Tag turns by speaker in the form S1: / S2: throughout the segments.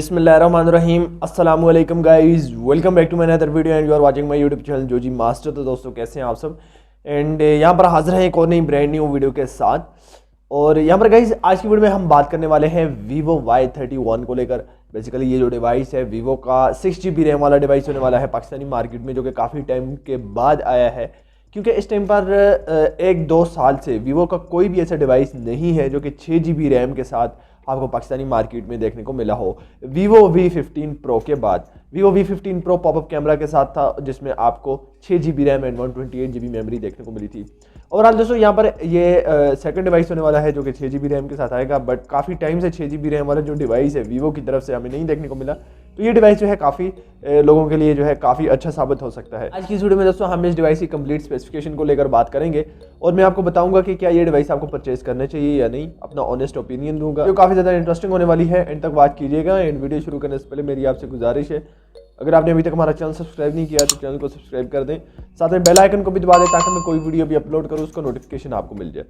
S1: बिस्मिल्लाहिर्रहमानिर्रहीम अस्सलाम वालेकुम guys, welcome back to my another video and you are watching my YouTube channel जोजी master. तो दोस्तों कैसे हैं आप सब। एंड यहाँ पर हाजिर हैं एक और नई ब्रांड न्यू वीडियो के साथ। और यहाँ पर गाइस आज की वीडियो में हम बात करने वाले हैं Vivo Y31 को लेकर। बेसिकली ये जो डिवाइस है Vivo का 6GB रैम वाला डिवाइस होने वाला है पाकिस्तानी मार्केट में, जो कि काफ़ी टाइम के बाद आया है, क्योंकि इस टाइम पर 1-2 साल से Vivo का कोई भी ऐसा डिवाइस नहीं है जो कि 6GB रैम के साथ आपको पाकिस्तानी मार्केट में देखने को मिला हो। Vivo V15 Pro के बाद Vivo V15 Pro popup camera के साथ था, जिसमें आपको 6GB RAM and 128GB memory देखने को मिली थी। ओवरऑल दोस्तों यहाँ पर ये सेकंड डिवाइस होने वाला है जो कि 6GB रैम के साथ आएगा, बट काफ़ी टाइम से 6GB रैम वाला जो डिवाइस है Vivo की तरफ से हमें नहीं देखने को मिला। तो ये डिवाइस जो है काफ़ी लोगों के लिए जो है काफ़ी अच्छा साबित हो सकता है। आज की इस वीडियो में दोस्तों हम इस डिवाइस की कंप्लीट स्पेसिफिकेशन को लेकर बात करेंगे और मैं आपको बताऊंगा कि क्या ये डिवाइस आपको परचेज करना चाहिए या नहीं, अपना ऑनेस्ट ओपिनियन दूंगा जो काफ़ी ज़्यादा इंटरेस्टिंग होने वाली है। एंड तक बात कीजिएगा। एंड वीडियो शुरू करने से पहले मेरी आपसे गुजारिश है, अगर आपने अभी तक हमारा चैनल सब्सक्राइब नहीं किया तो चैनल को सब्सक्राइब कर दें, साथ में बेल आइकन को भी दबा दें ताकि मैं कोई वीडियो भी अपलोड करूँ उसका नोटिफिकेशन आपको मिल जाए।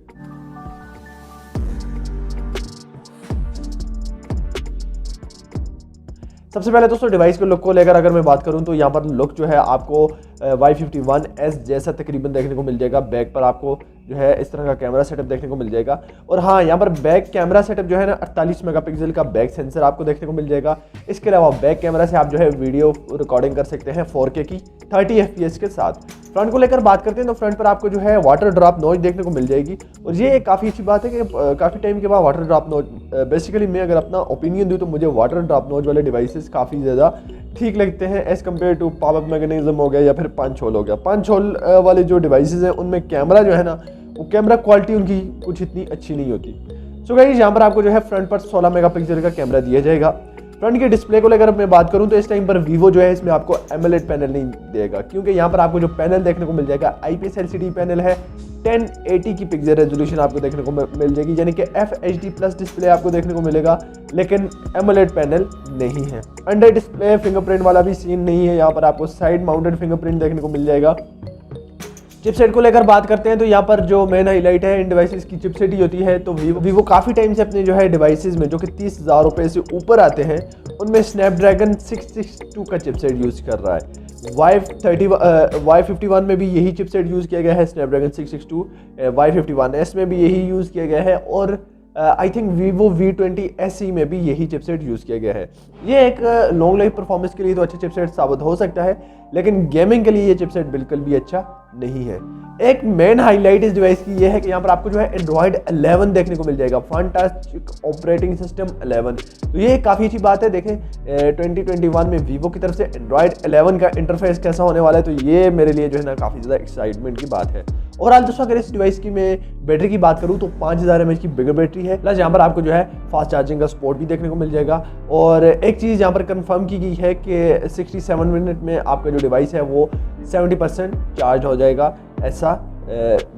S1: सबसे पहले दोस्तों डिवाइस के लुक को लेकर अगर मैं बात करूं तो यहाँ पर लुक जो है आपको Y51S जैसा तकरीबन देखने को मिल जाएगा। बैक पर आपको जो है इस तरह का कैमरा सेटअप देखने को मिल जाएगा। और हाँ, यहाँ पर बैक कैमरा सेटअप जो है ना 48 मेगापिक्सल का बैक सेंसर आपको देखने को मिल जाएगा। इसके अलावा बैक कैमरा से आप जो है वीडियो रिकॉर्डिंग कर सकते हैं 4K की 30 FPS के साथ। फ्रंट को लेकर बात करते हैं तो फ्रंट पर आपको जो है वाटर ड्रॉप नॉइज देखने को मिल जाएगी। और ये एक काफ़ी अच्छी बात है कि काफ़ी टाइम के बाद वाटर ड्रॉप नॉइज, बेसिकली मैं अगर अपना ओपिनियन दूँ तो मुझे वाटर ड्रॉप नॉइज वाले डिवाइसेस काफ़ी ज़्यादा ठीक लगते हैं as compare to popup mechanism हो गया या फिर पंच होल हो गया। पंच होल वाले जो डिवाइसेस हैं उनमें कैमरा जो है ना, वो कैमरा क्वालिटी उनकी कुछ इतनी अच्छी नहीं होती। सो गाइस यहाँ पर आपको जो है फ्रंट पर 16 मेगापिक्सल का कैमरा दिया जाएगा। फ्रंट के डिस्प्ले को लेकर मैं बात करूं तो इस टाइम पर Vivo जो है इसमें आपको AMOLED पैनल नहीं देगा, क्योंकि यहाँ पर आपको जो पैनल देखने को मिल जाएगा IPS LCD पैनल है। 1080 की पिक्सल रेजोल्यूशन आपको देखने को मिल जाएगी, यानी कि FHD प्लस डिस्प्ले आपको देखने को मिलेगा, लेकिन AMOLED पैनल नहीं है। अंडर डिस्प्ले फिंगरप्रिंट वाला भी सीन नहीं है, यहाँ पर आपको साइड माउंटेड फिंगरप्रिंट देखने को मिल जाएगा। चिपसेट को लेकर बात करते हैं तो यहाँ पर जो मेन हाईलाइट है इन डिवाइसेस की चिपसेट ही होती है। तो Vivo काफ़ी टाइम से अपने जो है डिवाइसेस में जो कि 30,000 रुपये से ऊपर आते हैं उनमें स्नैपड्रैगन 662 का चिपसेट यूज़ कर रहा है। Y51 में भी यही चिपसेट यूज़ किया गया है, स्नैपड्रैगन 662। Y51S में भी यही यूज़ किया गया है और I think Vivo V20 SE में भी यही चिपसेट यूज़ किया गया है। ये एक लॉन्ग लाइफ परफॉर्मेंस के लिए तो अच्छा चिपसेट साबित हो सकता है, लेकिन गेमिंग के लिए ये चिपसेट बिल्कुल भी अच्छा नहीं है। एक मेन हाईलाइट इस डिवाइस की ये है कि यहाँ पर आपको जो है Android 11 देखने को मिल जाएगा, फैंटास्टिक ऑपरेटिंग सिस्टम 11। तो ये काफ़ी अच्छी बात है। देखें 2021 में Vivo की तरफ से Android 11 का इंटरफेस कैसा होने वाला है, तो ये मेरे लिए जो है ना काफ़ी ज़्यादा एक्साइटमेंट की बात है। और आज दोस्तों अगर इस डिवाइस की मैं बैटरी की बात करूँ तो 5000 mAh की बिगर बैटरी है, प्लस यहाँ पर आपको जो है फास्ट चार्जिंग का सपोर्ट भी देखने को मिल जाएगा। और एक चीज़ यहाँ पर कंफर्म की गई है कि 67 मिनट में आपका जो डिवाइस है वो 70% चार्ज हो जाएगा, ऐसा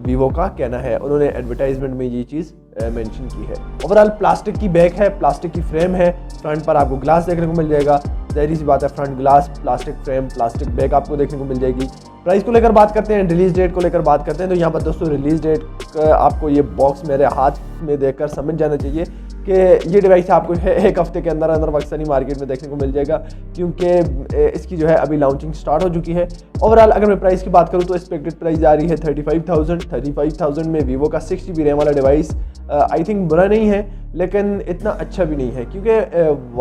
S1: Vivo का कहना है। उन्होंने एडवर्टाइजमेंट में ये चीज़ मेंशन की है। ओवरऑल प्लास्टिक की बैक है, प्लास्टिक की फ्रेम है, फ्रंट पर आपको ग्लास देखने को मिल जाएगा। जाहिर सी बात है, front glass, plastic frame, plastic back आपको देखने को मिल जाएगी। प्राइस को लेकर बात करते हैं, रिलीज डेट को लेकर बात करते हैं तो यहाँ पर दोस्तों रिलीज डेट आपको ये बॉक्स मेरे हाथ में देखकर समझ जाना चाहिए कि ये डिवाइस आपको एक हफ्ते के अंदर अंदर पाकिस्तानी मार्केट में देखने को मिल जाएगा, क्योंकि इसकी जो है अभी लॉन्चिंग स्टार्ट हो चुकी है। ओवरऑल अगर मैं प्राइस की बात करूँ तो एक्सपेक्टेड प्राइस आ रही है 35,000 में Vivo का 6GB रैम वाला डिवाइस आई थिंक बुरा नहीं है, लेकिन इतना अच्छा भी नहीं है, क्योंकि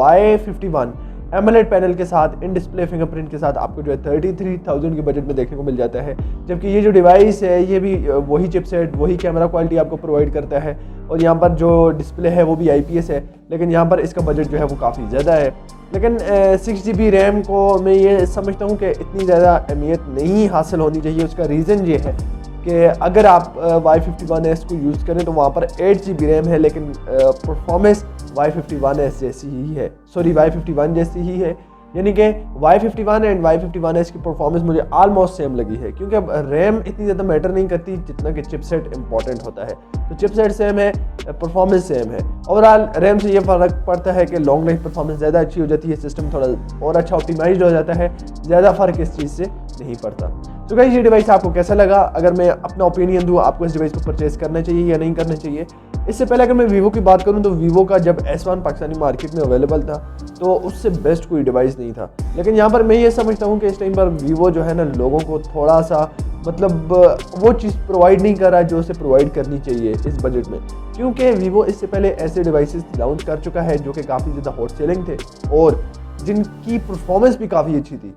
S1: Y51 AMOLED पैनल के साथ इन डिस्प्ले फिंगरप्रिंट के साथ आपको जो है 33,000 के बजट में देखने को मिल जाता है। जबकि ये जो डिवाइस है ये भी वही चिपसेट, वही कैमरा क्वालिटी आपको प्रोवाइड करता है और यहाँ पर जो डिस्प्ले है वो भी IPS है, लेकिन यहाँ पर इसका बजट जो है वो काफ़ी ज़्यादा है। लेकिन 6GB रैम को मैं ये समझता हूँ कि इतनी ज़्यादा अहमियत नहीं हासिल होनी चाहिए। उसका रीज़न ये है कि अगर आप Y51S को यूज़ करें तो वहाँ पर 8GB रैम है, लेकिन परफॉर्मेंस Y51S जैसी ही है, सॉरी Y51 जैसी ही है, यानी कि Y51 एंड Y51S की परफॉर्मेंस मुझे ऑलमोस्ट सेम लगी है, क्योंकि अब रैम इतनी ज़्यादा मैटर नहीं करती जितना कि चिपसेट इंपॉर्टेंट होता है। तो चिपसेट सेम है, परफॉर्मेंस सेम है। ओवरऑल रैम से ये फ़र्क पड़ता है कि लॉन्ग लाइफ परफॉर्मेंस ज़्यादा अच्छी हो जाती है, सिस्टम थोड़ा और अच्छा ऑप्टिमाइज्ड हो जाता है, ज़्यादा फ़र्क इस चीज़ से नहीं पड़ता। तो गाइस ये डिवाइस आपको कैसा लगा, अगर मैं अपना ओपिनियन दूँ आपको इस डिवाइस को परचेज़ करना चाहिए या नहीं करना चाहिए, इससे पहले अगर मैं वीवो की बात करूं तो वीवो का जब S1 पाकिस्तानी मार्केट में अवेलेबल था तो उससे बेस्ट कोई डिवाइस नहीं था। लेकिन यहाँ पर मैं ये समझता हूँ कि इस टाइम पर वीवो जो है ना लोगों को थोड़ा सा मतलब वो चीज़ प्रोवाइड नहीं कर रहा है जो उसे प्रोवाइड करनी चाहिए इस बजट में, क्योंकि वीवो इससे पहले ऐसे डिवाइसेस लॉन्च कर चुका है जो कि काफ़ी ज़्यादा हॉट सेलिंग थे और जिनकी परफॉर्मेंस भी काफ़ी अच्छी थी।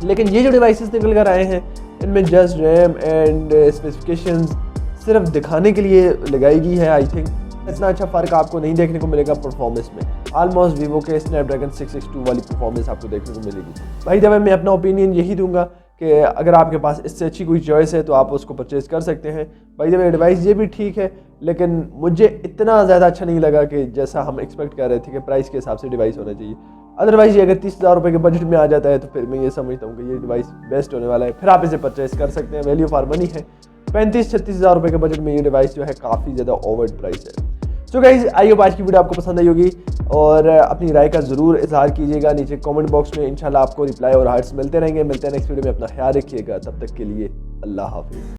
S1: लेकिन ये जो डिवाइसेस निकल कर आए हैं इनमें जस्ट रैम एंड स्पेसिफिकेशंस सिर्फ दिखाने के लिए लगाई गई है। आई थिंक इतना अच्छा फ़र्क आपको नहीं देखने को मिलेगा परफॉर्मेंस में। ऑलमोस्ट वीवो के स्नैपड्रैगन 662 वाली परफॉर्मेंस आपको देखने को मिलेगी। भाई दबे मैं अपना ओपिनियन यही दूंगा कि अगर आपके पास इससे अच्छी कोई चॉइस है तो आप उसको परचेज़ कर सकते हैं। भाई दबे डिवाइस ये भी ठीक है, लेकिन मुझे इतना ज़्यादा अच्छा नहीं लगा कि जैसा हम एक्सपेक्ट कर रहे थे कि प्राइस के हिसाब से डिवाइस होना चाहिए। अदरवाइज ये अगर 30,000 रुपये के बजट में आ जाता है तो फिर मैं ये समझता हूँ कि ये डिवाइस बेस्ट होने वाला है, फिर आप इसे परचेज़ कर सकते हैं। वैल्यू फॉर मनी है। 35-36 हज़ार रुपये के बजट में ये डिवाइस जो है काफ़ी ज़्यादा ओवर प्राइस है। सो गाइस, आई होप आज की वीडियो आपको पसंद आई होगी और अपनी राय का ज़रूर इजहार कीजिएगा नीचे कमेंट बॉक्स में। इंशाल्लाह आपको रिप्लाई और हार्ट्स मिलते रहेंगे। मिलते हैं नेक्स्ट वीडियो में। अपना ख्याल रखिएगा, तब तक के लिए अल्लाह हाफिज़।